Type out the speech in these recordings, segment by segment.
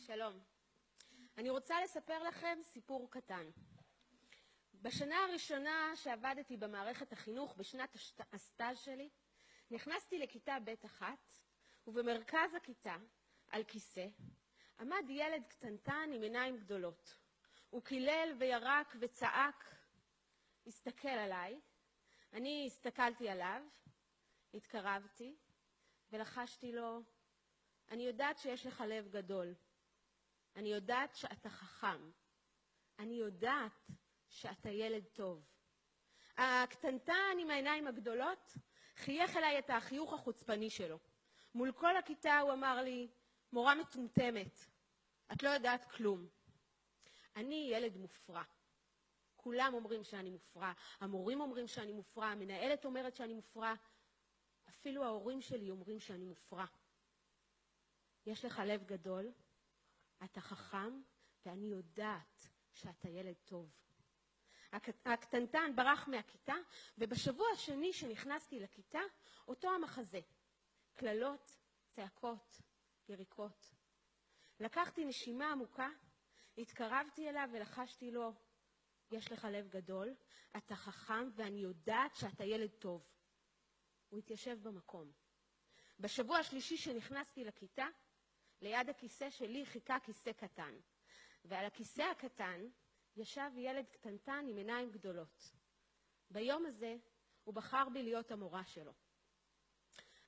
שלום. אני רוצה לספר לכם סיפור קטן. בשנה הראשונה שעבדתי במערכת החינוך, בשנת הסטאז' שלי, נכנסתי לכיתה ב'1, ובמרכז הכיתה, על כיסא, עמד ילד קטנטן עם עיניים גדולות. הוא קילל וירק וצעק, הסתכל עליי, אני הסתכלתי עליו, התקרבתי ולחשתי לו, אני יודעת שיש לך לב גדול, אני יודעת שאתה חכם, אני יודעת שאתה ילד טוב. הקטנטן עם העיניים הגדולות חייך אליי את החיוך החוצפני שלו. מול כל הכיתה הוא אמר לי, מורה מטומטמת, את לא יודעת כלום. אני ילד מופרע. כולם אומרים שאני מופרע, המורים אומרים שאני מופרע, המנהלת אומרת שאני מופרע, אפילו ההורים שלי אומרים שאני מופרע. יש לך לב גדול, אתה חכם, ואני יודעת שאתה ילד טוב. הקטנטן ברח מהכיתה, ובשבוע השני שנכנסתי לכיתה, אותו המחזה. קללות, צעקות, יריקות. לקחתי נשימה עמוקה, התקרבתי אליו ולחשתי לו, יש לך לב גדול, אתה חכם ואני יודעת שאתה ילד טוב. הוא התיישב במקום. בשבוע השלישי שנכנסתי לכיתה, ליד הכיסא שלי חיכה כיסא קטן. ועל הכיסא הקטן ישב ילד קטנטן עם עיניים גדולות. ביום הזה הוא בחר בי להיות המורה שלו.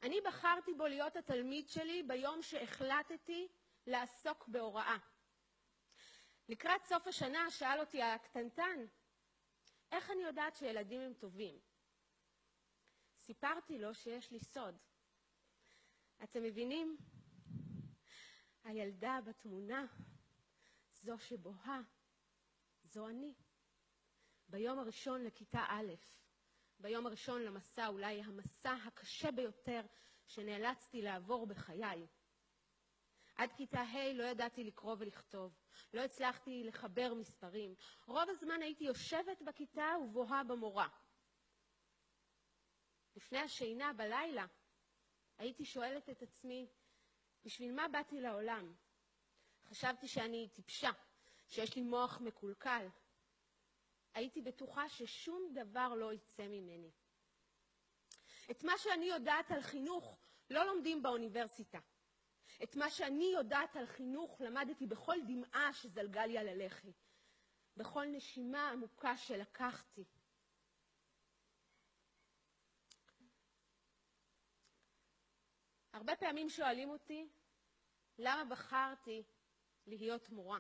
אני בחרתי בו להיות התלמיד שלי ביום שהחלטתי לעסוק בהוראה. לקראת סוף השנה שאל אותי הקטנטן, איך אני יודעת שילדים הם טובים? סיפרתי לו שיש לי סוד. אתם מבינים? הילדה בתמונה, זו שבוהה, זו אני. ביום הראשון לכיתה א', ביום הראשון למסע, אולי המסע הקשה ביותר שנאלצתי לעבור בחיי. עד כיתה ה' לא ידעתי לקרוא ולכתוב, לא הצלחתי לחבר מספרים. רוב הזמן הייתי יושבת בכיתה ובוהה במורה. לפני השינה בלילה הייתי שואלת את עצמי, בשביל מה באתי לעולם? חשבתי שאני טיפשה, שיש לי מוח מקולקל. הייתי בטוחה ששום דבר לא יצא ממני. את מה שאני יודעת על חינוך לא לומדים באוניברסיטה. את מה שאני יודעת על חינוך למדתי בכל דמעה שזלגה לי על הלחי. בכל נשימה עמוקה שלקחתי. הרבה פעמים שואלים אותי, למה בחרתי להיות מורה?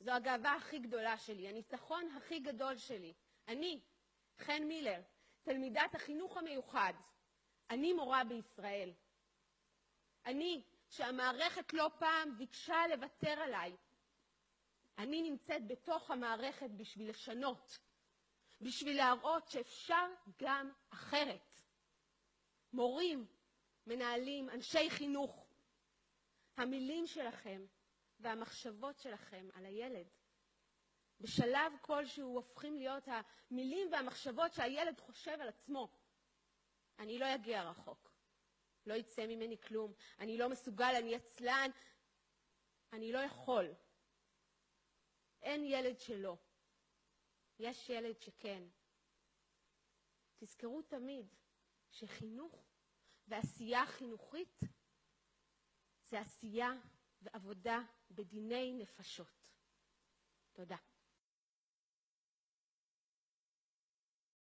זו הגאווה הכי גדולה שלי, הניצחון הכי גדול שלי. אני, חן מילר, תלמידת החינוך המיוחד, אני מורה בישראל. אני, שהמערכת לא פעם ביקשה לוותר עליי. אני נמצאת בתוך המערכת בשביל לשנות, בשביל להראות שאפשר גם אחרת. מורים, מנהלים, אנשי חינוך, המילים שלכם והמחשבות שלכם על הילד, בשלב כלשהו הופכים להיות המילים והמחשבות שהילד חושב על עצמו. אני לא אגיע רחוק, לא יצא ממני כלום, אני לא מסוגל, אני עצלן, אני לא יכול. אין ילד שלא, יש ילד שכן. תזכרו תמיד שחינוך ועשייה חינוכית זה עשייה ועבודה בדיני נפשות. תודה.